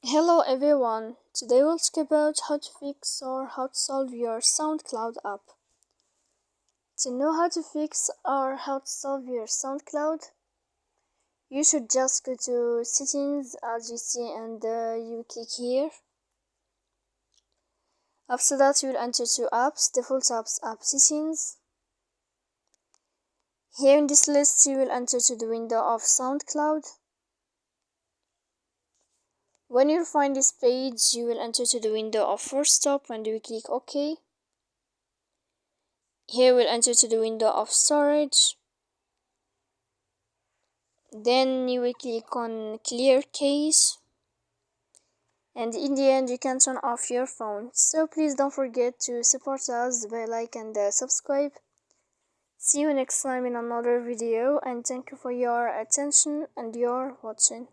Hello everyone, today we'll talk about how to fix or how to solve your SoundCloud app. To know how to fix or how to solve your SoundCloud, you should just go to settings as you see and you click here. After that you will enter to apps, default apps, app settings. Here in this list you will enter to the window of SoundCloud. When you find this page, you will enter to the window of Force Stop and you click OK. Here we'll enter to the window of storage. Then you will click on clear cache. And in the end, you can turn off your phone. So please don't forget to support us by like and subscribe. See you next time in another video and thank you for your attention and your watching.